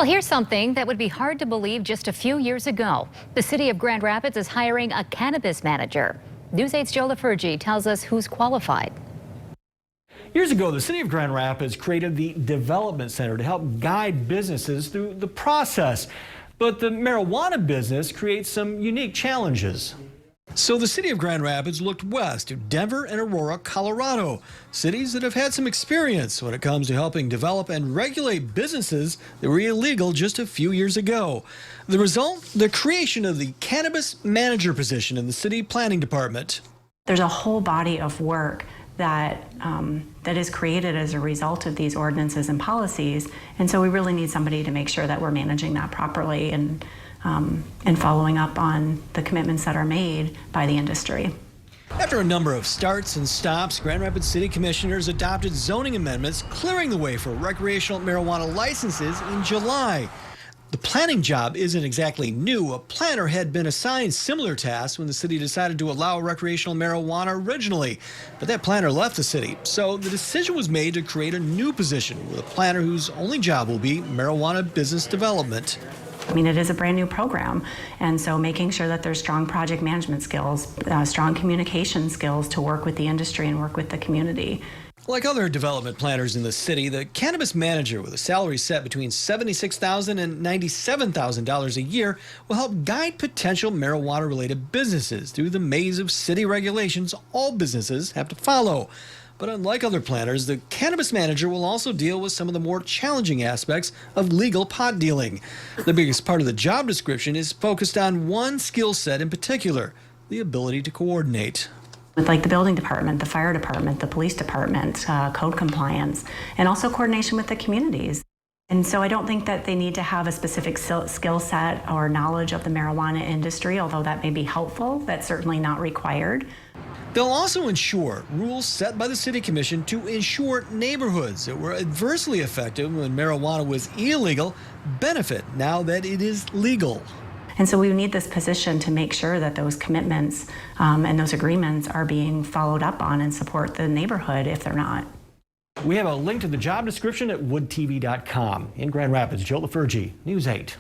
Well, here's something that would be hard to believe just a few years ago. The city of Grand Rapids is hiring a cannabis manager. News 8's Joe LaFurgey tells us who's qualified. Years ago, the city of Grand Rapids created the Development Center to help guide businesses through the process. But the marijuana business creates some unique challenges. So the city of Grand Rapids looked west to Denver and Aurora, Colorado, cities that have had some experience when it comes to helping develop and regulate businesses that were illegal just a few years ago. The result, the creation of the cannabis manager position in the city planning department. There's a whole body of work that is created as a result of these ordinances and policies, and so we really need somebody to make sure that we're managing that properly and following up on the commitments that are made by the industry. After a number of starts and stops, Grand Rapids City Commissioners adopted zoning amendments clearing the way for recreational marijuana licenses in July. The planning job isn't exactly new. A planner had been assigned similar tasks when the city decided to allow recreational marijuana originally, but that planner left the city. So the decision was made to create a new position with a planner whose only job will be marijuana business development. I mean, it is a brand new program, and so making sure that there's strong project management skills, strong communication skills to work with the industry and work with the community. Like other development planners in the city, the cannabis manager with a salary set between $76,000 and $97,000 a year will help guide potential marijuana-related businesses through the maze of city regulations all businesses have to follow. But unlike other planners, the cannabis manager will also deal with some of the more challenging aspects of legal pot dealing. The biggest part of the job description is focused on one skill set in particular, the ability to coordinate. With like the building department, the fire department, the police department, code compliance, and also coordination with the communities. And so I don't think that they need to have a specific skill set or knowledge of the marijuana industry, although that may be helpful. That's certainly not required. They'll also ensure rules set by the City Commission to ensure neighborhoods that were adversely affected when marijuana was illegal benefit now that it is legal. And so we need this position to make sure that those commitments and those agreements are being followed up on and support the neighborhood if they're not. We have a link to the job description at woodtv.com. In Grand Rapids, Joe LaFurgey, News 8.